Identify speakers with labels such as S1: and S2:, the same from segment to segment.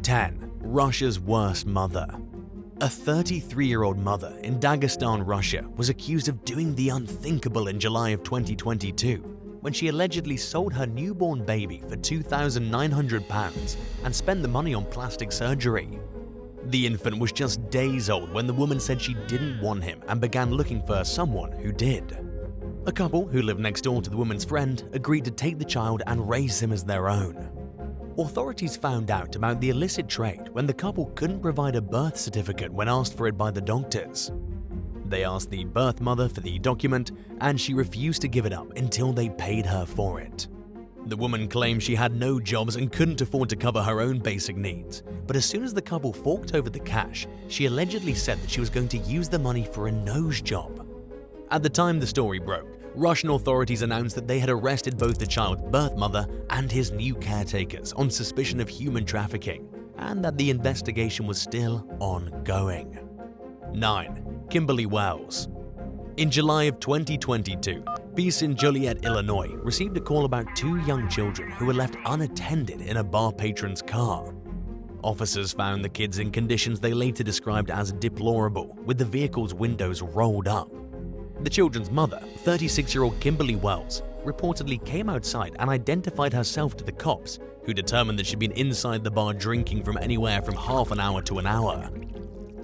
S1: 10. Russia's worst mother. A 33-year-old mother in Dagestan, Russia was accused of doing the unthinkable in July of 2022 when she allegedly sold her newborn baby for £2,900 and spent the money on plastic surgery. The infant was just days old when the woman said she didn't want him and began looking for someone who did. A couple who lived next door to the woman's friend agreed to take the child and raise him as their own. Authorities found out about the illicit trade when the couple couldn't provide a birth certificate when asked for it by the doctors. They asked the birth mother for the document, and she refused to give it up until they paid her for it. The woman claimed she had no jobs and couldn't afford to cover her own basic needs, but as soon as the couple forked over the cash, she allegedly said that she was going to use the money for a nose job. At the time the story broke, Russian authorities announced that they had arrested both the child's birth mother and his new caretakers on suspicion of human trafficking, and that the investigation was still ongoing. 9. Kimberly Wells. In July of 2022, police in Joliet, Illinois received a call about two young children who were left unattended in a bar patron's car. Officers found the kids in conditions they later described as deplorable, with the vehicle's windows rolled up. The children's mother, 36-year-old Kimberly Wells, reportedly came outside and identified herself to the cops, who determined that she'd been inside the bar drinking from anywhere from half an hour to an hour.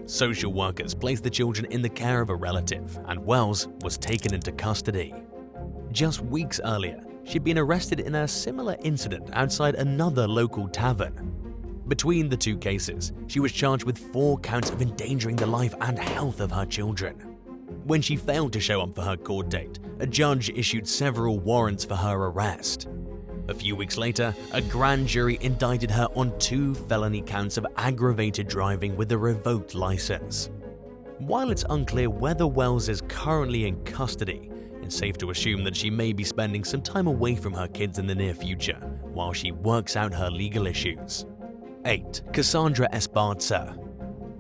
S1: Social workers placed the children in the care of a relative, and Wells was taken into custody. Just weeks earlier, she'd been arrested in a similar incident outside another local tavern. Between the two cases, she was charged with 4 counts of endangering the life and health of her children. When she failed to show up for her court date, a judge issued several warrants for her arrest. A few weeks later, a grand jury indicted her on 2 felony counts of aggravated driving with a revoked license. While it's unclear whether Wells is currently in custody, it's safe to assume that she may be spending some time away from her kids in the near future while she works out her legal issues. 8. Cassandra Esparza.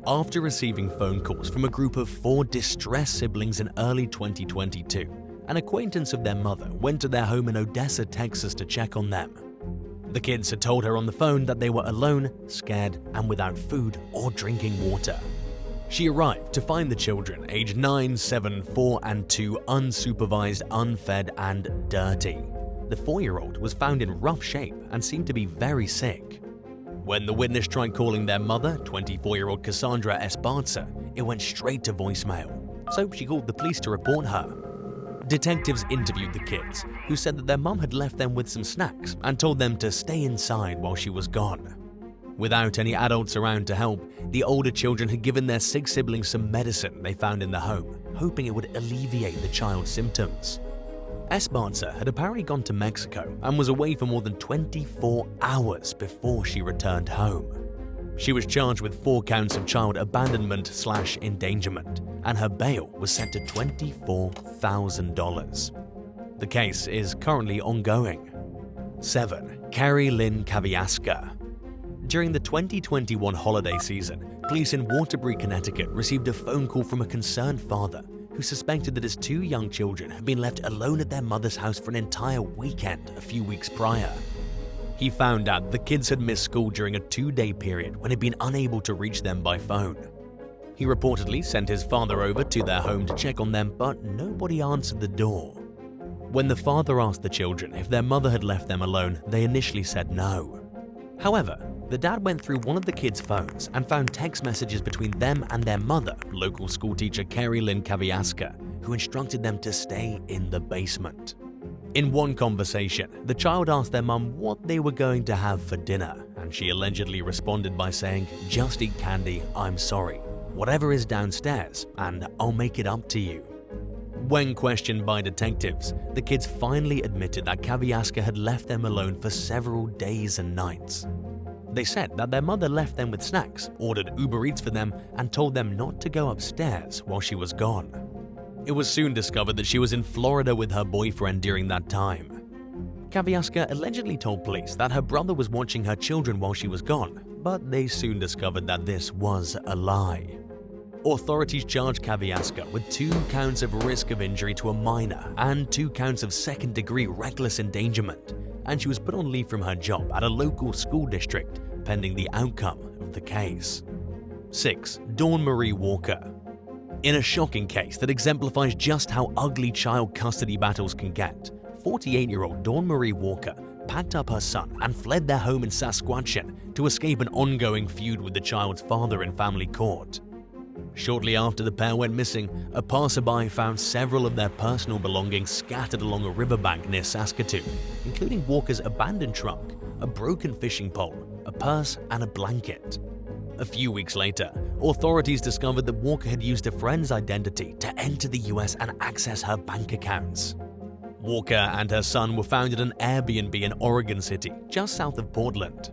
S1: After receiving phone calls from a group of 4 distressed siblings in early 2022, an acquaintance of their mother went to their home in Odessa, Texas to check on them. The kids had told her on the phone that they were alone, scared, and without food or drinking water. She arrived to find the children, aged 9, 7, 4, and 2, unsupervised, unfed, and dirty. The 4-year-old was found in rough shape and seemed to be very sick. When the witness tried calling their mother, 24-year-old Cassandra Esparza, it went straight to voicemail, so she called the police to report her. Detectives interviewed the kids, who said that their mum had left them with some snacks and told them to stay inside while she was gone. Without any adults around to help, the older children had given their sick siblings some medicine they found in the home, hoping it would alleviate the child's symptoms. Esparza had apparently gone to Mexico and was away for more than 24 hours before she returned home. She was charged with 4 counts of child abandonment/endangerment, and her bail was set to $24,000. The case is currently ongoing. 7. Carrie Lynn Kavyaska. During the 2021 holiday season, police in Waterbury, Connecticut received a phone call from a concerned father who suspected that his 2 young children had been left alone at their mother's house for an entire weekend a few weeks prior. He found out the kids had missed school during a 2-day period when he'd been unable to reach them by phone. He reportedly sent his father over to their home to check on them, but nobody answered the door. When the father asked the children if their mother had left them alone, they initially said no. However, the dad went through one of the kids' phones and found text messages between them and their mother, local schoolteacher Carrie Lynn Kavyaska, who instructed them to stay in the basement. In one conversation, the child asked their mum what they were going to have for dinner, and she allegedly responded by saying, "Just eat candy, I'm sorry. Whatever is downstairs, and I'll make it up to you." When questioned by detectives, the kids finally admitted that Kavyaska had left them alone for several days and nights. They said that their mother left them with snacks, ordered Uber Eats for them, and told them not to go upstairs while she was gone. It was soon discovered that she was in Florida with her boyfriend during that time. Kavyaska allegedly told police that her brother was watching her children while she was gone, but they soon discovered that this was a lie. Authorities charged Kavyaska with 2 counts of risk of injury to a minor and 2 counts of second-degree reckless endangerment, and she was put on leave from her job at a local school district pending the outcome of the case. 6. Dawn Marie Walker. In a shocking case that exemplifies just how ugly child custody battles can get, 48-year-old Dawn Marie Walker packed up her son and fled their home in Saskatchewan to escape an ongoing feud with the child's father in family court. Shortly after the pair went missing, a passerby found several of their personal belongings scattered along a riverbank near Saskatoon, including Walker's abandoned trunk, a broken fishing pole, a purse, and a blanket. A few weeks later, authorities discovered that Walker had used a friend's identity to enter the US and access her bank accounts. Walker and her son were found at an Airbnb in Oregon City, just south of Portland.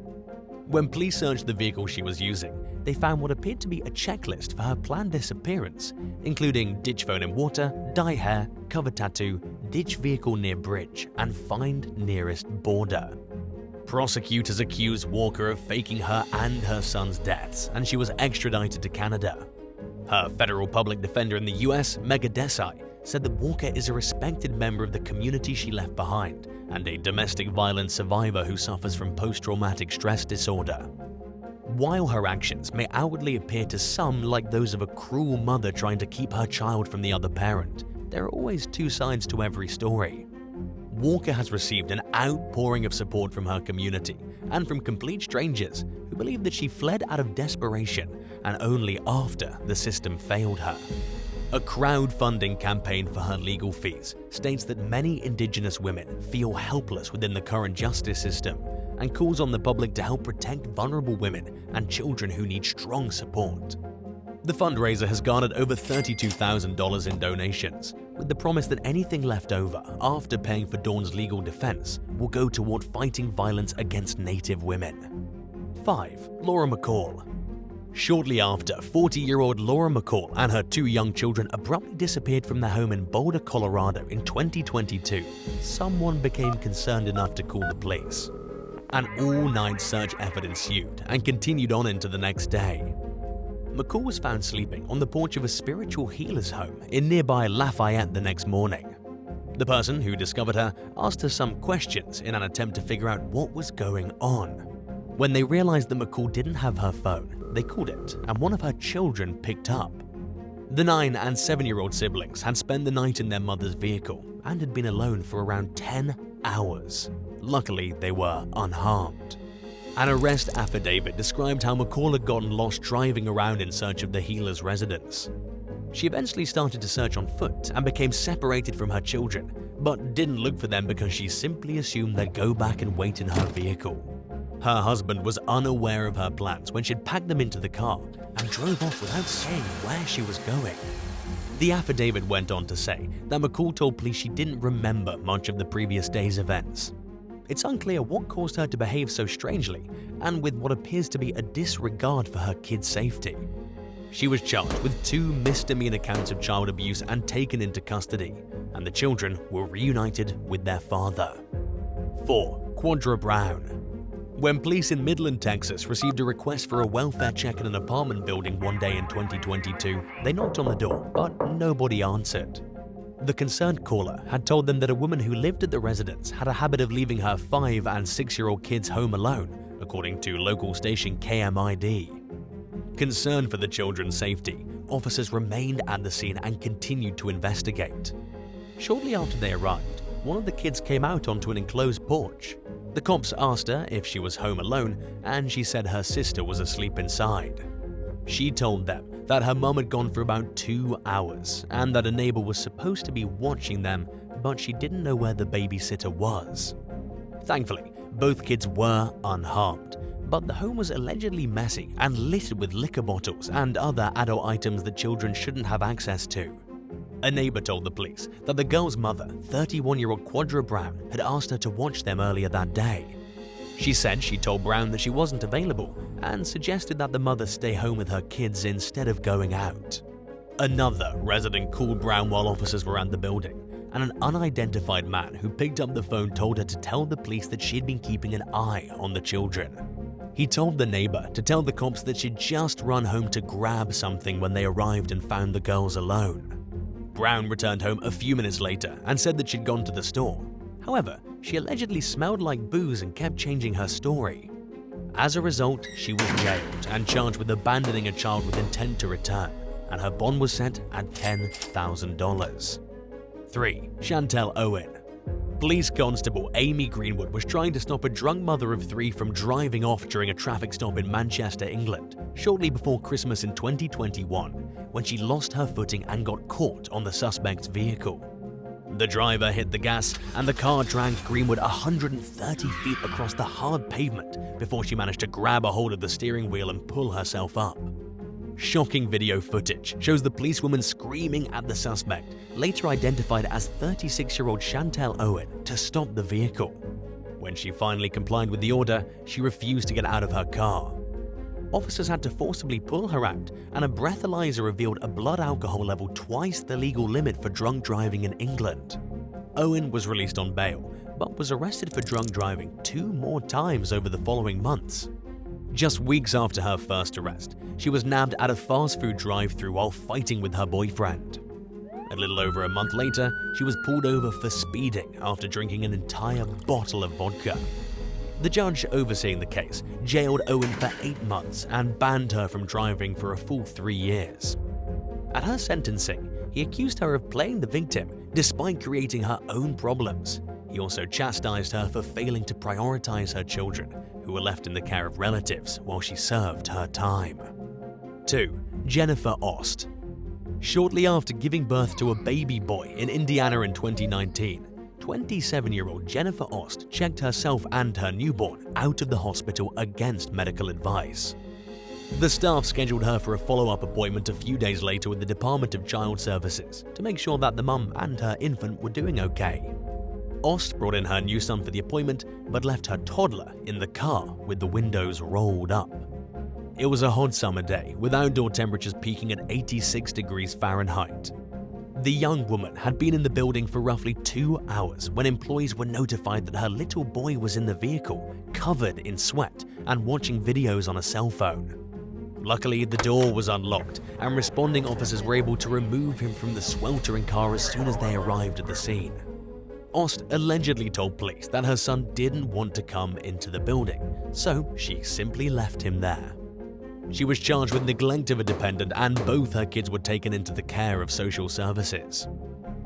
S1: When police searched the vehicle she was using, they found what appeared to be a checklist for her planned disappearance, including ditch phone in water, dye hair, cover tattoo, ditch vehicle near bridge, and find nearest border. Prosecutors accused Walker of faking her and her son's deaths, and she was extradited to Canada. Her federal public defender in the US, Megha Desai, said that Walker is a respected member of the community she left behind and a domestic violence survivor who suffers from post-traumatic stress disorder. While her actions may outwardly appear to some like those of a cruel mother trying to keep her child from the other parent, there are always two sides to every story. Walker has received an outpouring of support from her community and from complete strangers who believe that she fled out of desperation and only after the system failed her. A crowdfunding campaign for her legal fees states that many Indigenous women feel helpless within the current justice system and calls on the public to help protect vulnerable women and children who need strong support. The fundraiser has garnered over $32,000 in donations, with the promise that anything left over after paying for Dawn's legal defense will go toward fighting violence against Native women. 5. Laura McCall. Shortly after, 40-year-old Laura McCall and her two young children abruptly disappeared from their home in Boulder, Colorado in 2022, someone became concerned enough to call the police. An all-night search effort ensued and continued on into the next day. McCall was found sleeping on the porch of a spiritual healer's home in nearby Lafayette the next morning. The person who discovered her asked her some questions in an attempt to figure out what was going on. When they realized that McCall didn't have her phone, they called it, and one of her children picked up. The 9 and 7-year-old siblings had spent the night in their mother's vehicle and had been alone for around 10 hours. Luckily, they were unharmed. An arrest affidavit described how McCall had gotten lost driving around in search of the healer's residence. She eventually started to search on foot and became separated from her children, but didn't look for them because she simply assumed they'd go back and wait in her vehicle. Her husband was unaware of her plans when she'd packed them into the car and drove off without saying where she was going. The affidavit went on to say that McCall told police she didn't remember much of the previous day's events. It's unclear what caused her to behave so strangely and with what appears to be a disregard for her kids' safety. She was charged with 2 misdemeanor counts of child abuse and taken into custody, and the children were reunited with their father. 4. Quadra Brown. When police in Midland, Texas received a request for a welfare check in an apartment building one day in 2022, they knocked on the door, but nobody answered. The concerned caller had told them that a woman who lived at the residence had a habit of leaving her 5 and 6-year-old kids home alone, according to local station KMID. Concerned for the children's safety, officers remained at the scene and continued to investigate. Shortly after they arrived, one of the kids came out onto an enclosed porch. The cops asked her if she was home alone, and she said her sister was asleep inside. She told them that her mum had gone for about 2 hours and that a neighbor was supposed to be watching them, but she didn't know where the babysitter was. Thankfully, both kids were unharmed, but the home was allegedly messy and littered with liquor bottles and other adult items that children shouldn't have access to. A neighbor told the police that the girl's mother, 31-year-old Quadra Brown, had asked her to watch them earlier that day. She said she told Brown that she wasn't available and suggested that the mother stay home with her kids instead of going out. Another resident called Brown while officers were at the building, and an unidentified man who picked up the phone told her to tell the police that she'd been keeping an eye on the children. He told the neighbor to tell the cops that she'd just run home to grab something when they arrived and found the girls alone. Brown returned home a few minutes later and said that she'd gone to the store. However, she allegedly smelled like booze and kept changing her story. As a result, she was jailed and charged with abandoning a child with intent to return, and her bond was set at $10,000. 3. Chantel Owen. Police constable Amy Greenwood was trying to stop a drunk mother of 3 from driving off during a traffic stop in Manchester, England, shortly before Christmas in 2021, when she lost her footing and got caught on the suspect's vehicle. The driver hit the gas, and the car dragged Greenwood 130 feet across the hard pavement before she managed to grab a hold of the steering wheel and pull herself up. Shocking video footage shows the policewoman screaming at the suspect, later identified as 36-year-old Chantel Owen, to stop the vehicle. When she finally complied with the order, she refused to get out of her car. Officers had to forcibly pull her out, and a breathalyzer revealed a blood alcohol level twice the legal limit for drunk driving in England. Owen was released on bail, but was arrested for drunk driving 2 more times over the following months. Just weeks after her first arrest, she was nabbed at a fast food drive-thru while fighting with her boyfriend. A little over a month later, she was pulled over for speeding after drinking an entire bottle of vodka. The judge overseeing the case jailed Owen for 8 months and banned her from driving for a full 3 years. At her sentencing, he accused her of playing the victim despite creating her own problems. He also chastised her for failing to prioritize her children, who were left in the care of relatives while she served her time. 2. Jennifer Ost. Shortly after giving birth to a baby boy in Indiana in 2019, 27-year-old Jennifer Ost checked herself and her newborn out of the hospital against medical advice. The staff scheduled her for a follow-up appointment a few days later with the Department of Child Services to make sure that the mum and her infant were doing okay. Ost brought in her new son for the appointment, but left her toddler in the car with the windows rolled up. It was a hot summer day, with outdoor temperatures peaking at 86 degrees Fahrenheit. The young woman had been in the building for roughly 2 hours when employees were notified that her little boy was in the vehicle, covered in sweat and watching videos on a cell phone. Luckily, the door was unlocked, and responding officers were able to remove him from the sweltering car as soon as they arrived at the scene. Ost allegedly told police that her son didn't want to come into the building, so she simply left him there. She was charged with neglect of a dependent, and both her kids were taken into the care of social services.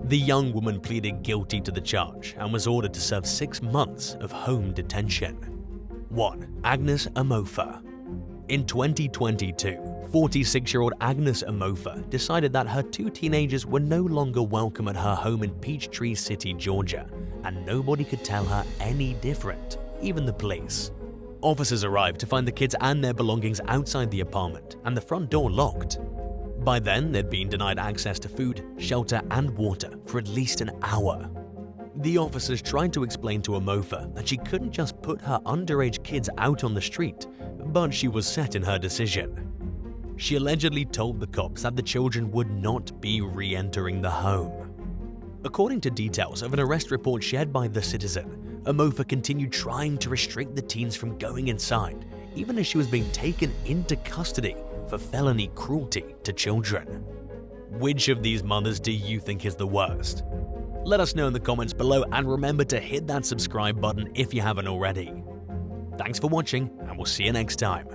S1: The young woman pleaded guilty to the charge and was ordered to serve 6 months of home detention. 1. Agnes Amofa. In 2022, 46-year-old Agnes Amofa decided that her 2 teenagers were no longer welcome at her home in Peachtree City, Georgia, and nobody could tell her any different, even the police. Officers arrived to find the kids and their belongings outside the apartment and the front door locked. By then, they'd been denied access to food, shelter, and water for at least an hour. The officers tried to explain to Amofa that she couldn't just put her underage kids out on the street, but she was set in her decision. She allegedly told the cops that the children would not be re-entering the home. According to details of an arrest report shared by The Citizen, Amofa continued trying to restrict the teens from going inside, even as she was being taken into custody for felony cruelty to children. Which of these mothers do you think is the worst? Let us know in the comments below, and remember to hit that subscribe button if you haven't already. Thanks for watching, and we'll see you next time.